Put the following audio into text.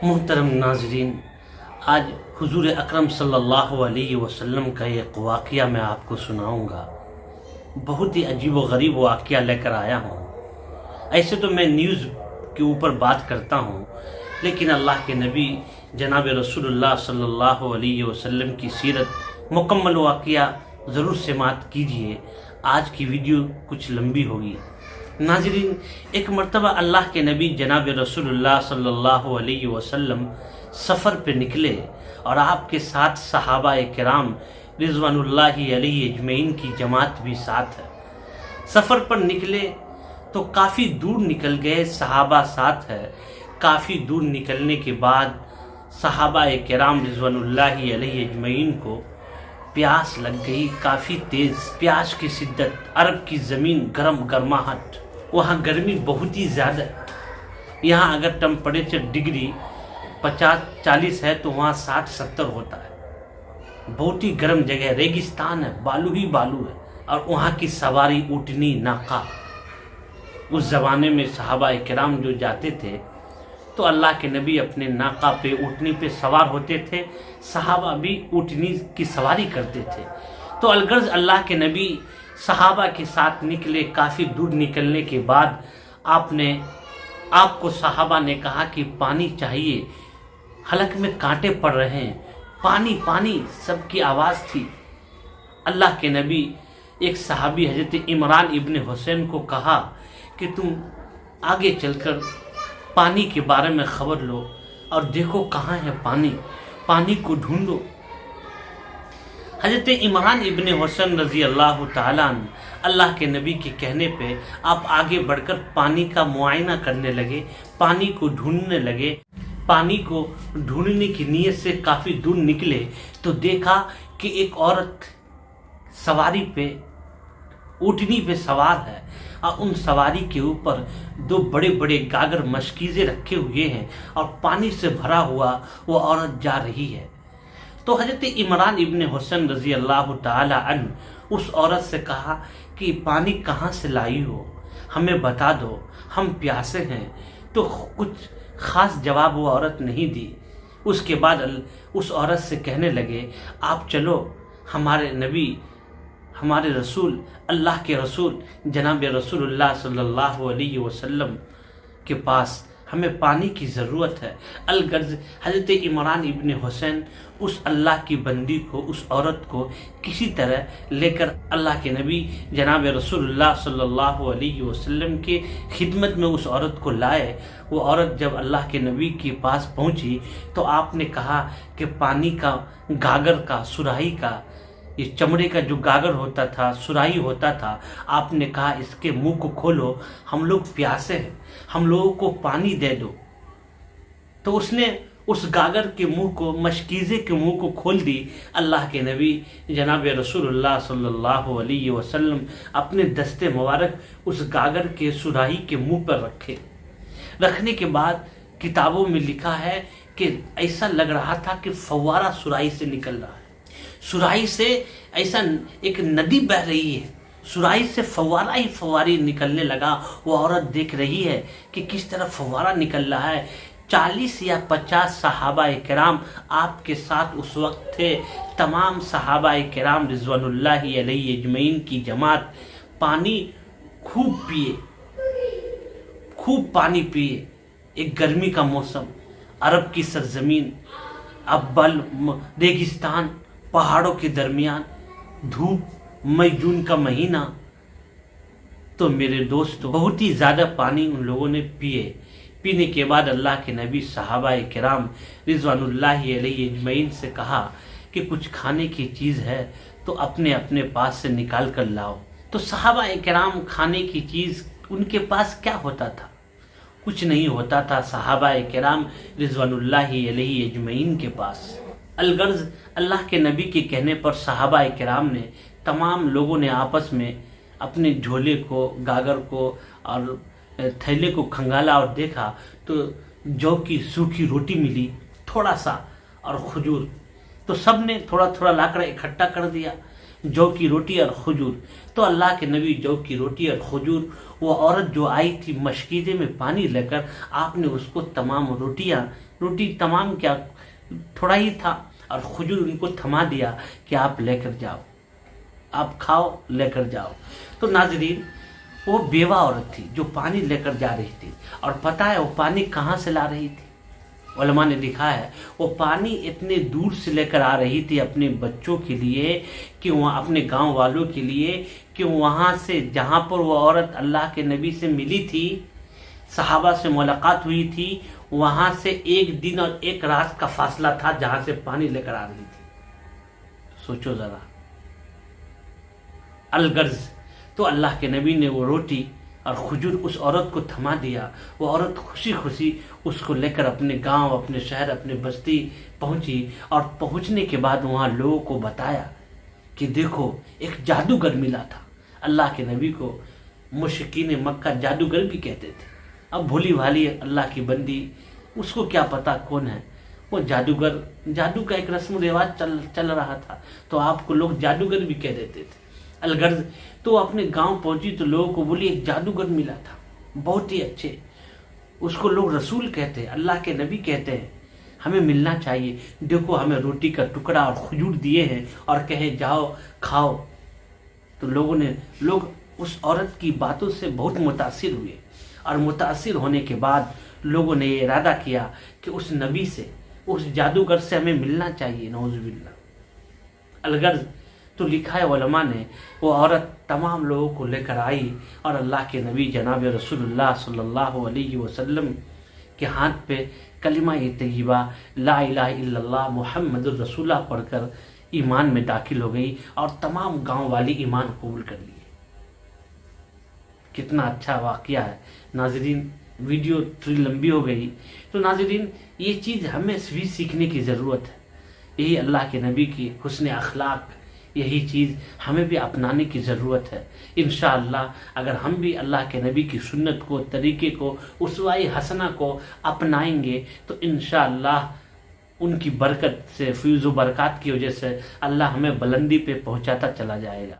محترم ناظرین، آج حضور اکرم صلی اللہ علیہ وسلم کا ایک واقعہ میں آپ کو سناؤں گا۔ بہت ہی عجیب و غریب واقعہ لے کر آیا ہوں۔ ایسے تو میں نیوز کے اوپر بات کرتا ہوں، لیکن اللہ کے نبی جناب رسول اللہ صلی اللہ علیہ وسلم کی سیرت مکمل واقعہ ضرور سماعت کیجیے۔ آج کی ویڈیو کچھ لمبی ہوگی۔ ناظرین، ایک مرتبہ اللہ کے نبی جناب رسول اللہ صلی اللہ علیہ وسلم سفر پہ نکلے اور آپ کے ساتھ صحابہ کرام رضوان اللہ علیہ اجمعین کی جماعت بھی ساتھ ہے۔ سفر پر نکلے تو کافی دور نکل گئے، صحابہ ساتھ ہے۔ کافی دور نکلنے کے بعد صحابہ کرام رضوان اللہ علیہ اجمعین کو پیاس لگ گئی، کافی تیز پیاس کی شدت۔ عرب کی زمین گرم گرماہٹ، وہاں گرمی بہت ہی زیادہ ہے۔ یہاں اگر ٹمپریچر ڈگری 50-40 ہے تو وہاں 60-70 ہوتا ہے۔ بہت ہی گرم جگہ، ریگستان ہے، بالو ہی بالو ہے، اور وہاں کی سواری اونٹنی ناقہ۔ اس زمانے میں صحابہ کرام جو جاتے تھے تو اللہ کے نبی اپنے ناقہ پہ، اونٹنی پہ سوار ہوتے تھے، صحابہ بھی اونٹنی کی سواری کرتے تھے۔ تو الغرض اللہ کے نبی صحابہ کے ساتھ نکلے۔ کافی دور نکلنے کے بعد آپ کو صحابہ نے کہا کہ پانی چاہیے، حلق میں کانٹے پڑ رہے ہیں، پانی پانی، سب کی آواز تھی۔ اللہ کے نبی ایک صحابی حضرت عمران ابن حسین کو کہا کہ تم آگے چل کر پانی کے بارے میں خبر لو اور دیکھو کہاں ہے پانی کو ڈھونڈو۔ حضرت عمران ابن حسین رضی اللہ تعالیٰ عنہ اللہ کے نبی کے کہنے پہ آپ آگے بڑھ کر پانی کا معائنہ کرنے لگے، پانی کو ڈھونڈنے لگے۔ پانی کو ڈھونڈنے کی نیت سے کافی دور نکلے تو دیکھا کہ ایک عورت سواری پہ، اونٹنی پہ سوار ہے، اور ان سواری کے اوپر 2 بڑے بڑے گاگر مشکیزیں رکھے ہوئے ہیں اور پانی سے بھرا ہوا وہ عورت جا رہی ہے۔ تو حضرت عمران ابن حسین رضی اللہ تعالی عنہ اس عورت سے کہا کہ پانی کہاں سے لائی ہو، ہمیں بتا دو، ہم پیاسے ہیں۔ تو کچھ خاص جواب وہ عورت نہیں دی۔ اس کے بعد اس عورت سے کہنے لگے، آپ چلو ہمارے نبی، ہمارے رسول، اللہ کے رسول جناب رسول اللہ صلی اللہ علیہ وسلم کے پاس، ہمیں پانی کی ضرورت ہے۔ الغرض حضرت عمران ابن حسین اس اللہ کی بندی کو، اس عورت کو کسی طرح لے کر اللہ کے نبی جناب رسول اللہ صلی اللہ علیہ وسلم کے خدمت میں اس عورت کو لائے۔ وہ عورت جب اللہ کے نبی کے پاس پہنچی تو آپ نے کہا کہ پانی کا گاگر کا، سراہی کا، یہ چمڑے کا جو گاگر ہوتا تھا، سراہی ہوتا تھا، آپ نے کہا اس کے منہ کو کھولو، ہم لوگ پیاسے ہیں، ہم لوگوں کو پانی دے دو۔ تو اس نے اس گاگر کے منہ کو، مشکیزے کے منہ کو کھول دی۔ اللہ کے نبی جناب رسول اللہ صلی اللہ علیہ وسلم اپنے دستے مبارک اس گاگر کے، سراہی کے منہ پر رکھنے کے بعد کتابوں میں لکھا ہے کہ ایسا لگ رہا تھا کہ فوارہ سراہی سے نکل رہا ہے، سراہی سے ایسا ایک ندی بہ رہی ہے، سراہی سے فوارہ ہی فواری نکلنے لگا۔ وہ عورت دیکھ رہی ہے کہ کس طرح فوارہ نکل رہا ہے۔ 40 یا 50 صحابہ کرام آپ کے ساتھ اس وقت تھے۔ تمام صحابہ کرام رضوان اللہ علیہ اجمعین کی جماعت پانی خوب پانی پیے۔ ایک گرمی کا موسم، عرب کی سرزمین، ابل ریگستان، پہاڑوں کے درمیان، دھوپ، مئی جون کا مہینہ۔ تو میرے دوستو، بہت ہی زیادہ پانی ان لوگوں نے پینے کے بعد اللہ کے نبی صحابہ کرام رضوان اللہ علیہ اجمعین سے کہا کہ کچھ کھانے کی چیز ہے تو اپنے پاس سے نکال کر لاؤ۔ تو صحابہ کرام کھانے کی چیز ان کے پاس کیا ہوتا تھا؟ کچھ نہیں ہوتا تھا صحابہ کرام رضوان اللہ علیہ اجمعین کے پاس۔ الغرض اللہ کے نبی کے کہنے پر صحابہ کرام نے، تمام لوگوں نے آپس میں اپنے جھولے کو، گاگر کو اور تھیلے کو کھنگالا اور دیکھا تو جو کی سوکھی روٹی ملی تھوڑا سا، اور کھجور۔ تو سب نے تھوڑا تھوڑا لا کر اکٹھا کر دیا، جو کی روٹی اور کھجور۔ تو اللہ کے نبی جو کی روٹی اور کھجور، وہ عورت جو آئی تھی مشکیزے میں پانی لے کر، آپ نے اس کو تمام روٹیاں روٹی تمام کیا تھوڑا ہی تھا، اور کھجور ان کو تھما دیا کہ آپ لے کر جاؤ، آپ کھاؤ، لے کر جاؤ۔ تو ناظرین، وہ بیوہ عورت تھی جو پانی لے کر جا رہی تھی، اور پتہ ہے وہ پانی کہاں سے لا رہی تھی؟ علماء نے لکھا ہے وہ پانی اتنے دور سے لے کر آ رہی تھی اپنے بچوں کے لیے، کہ وہاں اپنے گاؤں والوں کے لیے، کہ وہاں سے جہاں پر وہ عورت اللہ کے نبی سے ملی تھی، صحابہ سے ملاقات ہوئی تھی، وہاں سے 1 دن اور 1 رات کا فاصلہ تھا جہاں سے پانی لے کر آ رہی تھی۔ سوچو ذرا، الغرض تو اللہ کے نبی نے وہ روٹی اور کھجور اس عورت کو تھما دیا۔ وہ عورت خوشی خوشی اس کو لے کر اپنے گاؤں، اپنے شہر، اپنے بستی پہنچی، اور پہنچنے کے بعد وہاں لوگوں کو بتایا کہ دیکھو ایک جادوگر ملا تھا۔ اللہ کے نبی کو مشرکین مکہ جادوگر بھی کہتے تھے۔ اب بھولی بھالی اللہ کی بندی، اس کو کیا پتا کون ہے وہ جادوگر، جادو کا ایک رسم و رواج چل رہا تھا، تو آپ کو لوگ جادوگر بھی کہہ دیتے تھے۔ الغرض تو اپنے گاؤں پہنچی تو لوگوں کو بولی ایک جادوگر ملا تھا، بہت ہی اچھے، اس کو لوگ رسول کہتے ہیں، اللہ کے نبی کہتے ہیں، ہمیں ملنا چاہیے، دیکھو ہمیں روٹی کا ٹکڑا اور کھجور دیے ہیں اور کہے جاؤ کھاؤ۔ تو لوگ اس عورت کی باتوں سے بہت متاثر ہوئے، اور متاثر ہونے کے بعد لوگوں نے یہ ارادہ کیا کہ اس نبی سے، اس جادوگر سے ہمیں ملنا چاہیے، نعوذ باللہ۔ الغرض تو لکھا ہے علماء نے، وہ عورت تمام لوگوں کو لے کر آئی، اور اللہ کے نبی جناب رسول اللہ صلی اللہ علیہ وسلم کے ہاتھ پہ کلمہ طیبہ لا الہ الا اللہ محمد الرسول اللہ پڑھ کر ایمان میں داخل ہو گئی، اور تمام گاؤں والی ایمان قبول کر لیے۔ کتنا اچھا واقعہ ہے ناظرین۔ ویڈیو تھوڑی لمبی ہو گئی، تو ناظرین یہ چیز ہمیں بھی سیکھنے کی ضرورت ہے، یہی اللہ کے نبی کی حسن اخلاق، یہی چیز ہمیں بھی اپنانے کی ضرورت ہے۔ انشاءاللہ اگر ہم بھی اللہ کے نبی کی سنت کو، طریقے کو، اسوہ حسنہ کو اپنائیں گے تو انشاءاللہ ان کی برکت سے، فیض و برکات کی وجہ سے اللہ ہمیں بلندی پہ پہنچاتا چلا جائے گا۔